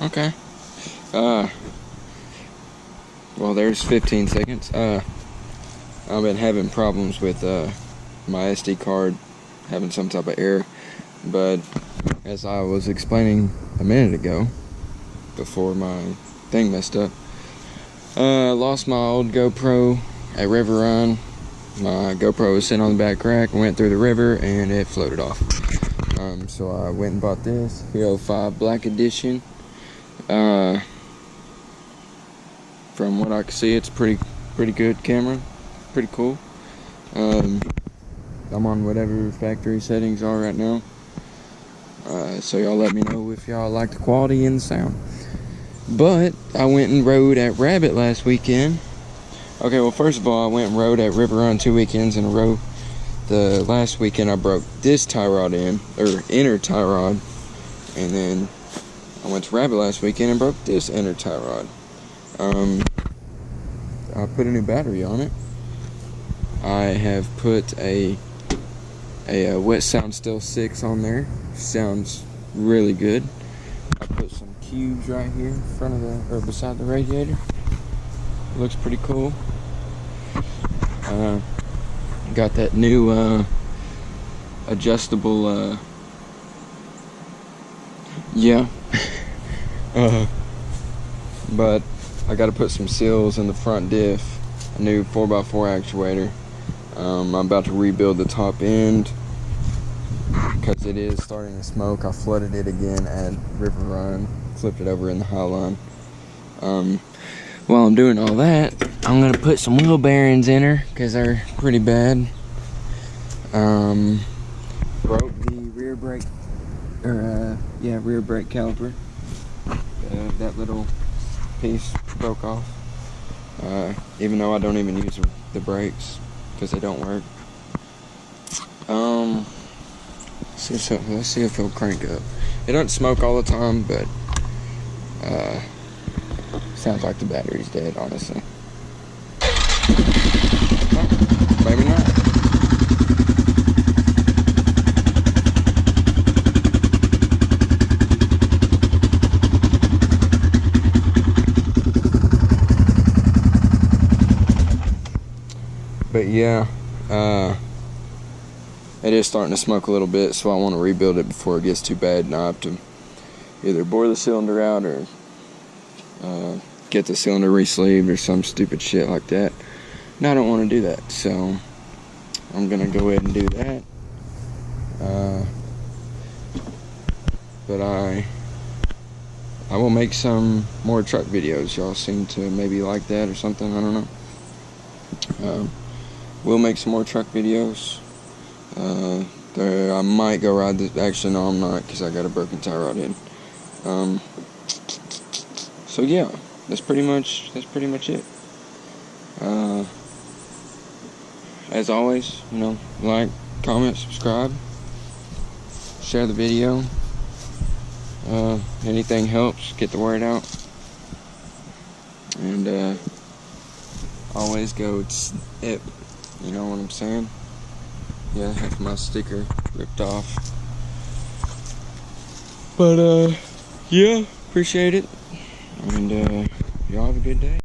Okay. Well, there's 15 seconds. I've been having problems with my SD card having some type of error, but as I was explaining a minute ago, before my thing messed up, I lost my old GoPro at River Run. My GoPro was sitting on the back rack, went through the river, and it floated off. So I went and bought this Hero 5 Black Edition. From what I can see, it's pretty good camera, pretty cool. I'm on whatever factory settings are right now. So y'all let me know if y'all like the quality and the sound. But I went and rode at Rabbit last weekend. Okay, well, first of all, I went and rode at River Run 2 weekends in a row. The last weekend I broke this tie rod inner tie rod, and then I went to Rabbit last weekend and broke this inner tie rod. I put a new battery on it. I have put a Wet Sound Still 6 on there. Sounds really good. I put some cubes right here in front of the, or beside the radiator. Looks pretty cool. Got that new adjustable but I got to put some seals in the front diff, a new 4x4 actuator. I'm about to rebuild the top end because it is starting to smoke. I flooded it again at River Run, flipped it over in the high line. While I'm doing all that, I'm gonna put some wheel bearings in her because they're pretty bad. Broke the rear brake, rear brake caliper. That little piece broke off. Even though I don't even use the brakes because they don't work. Let's see if it'll crank up. It doesn't smoke all the time, but sounds like the battery's dead, honestly. Oh, maybe not. But yeah, it is starting to smoke a little bit, so I want to rebuild it before it gets too bad, and I have to either bore the cylinder out or get the cylinder re-sleeved or some stupid shit like that. And I don't want to do that, so I'm gonna go ahead and do that. But I will make some more truck videos. Y'all seem to maybe like that or something, I don't know. We'll make some more truck videos. I might go ride this. Actually, no, I'm not, because I got a broken tie rod in. So yeah, that's pretty much it. As always, like, comment, subscribe, share the video. Anything helps, get the word out. And always go tip. You know what I'm saying? Yeah, I have my sticker ripped off. But yeah, appreciate it. And y'all have a good day.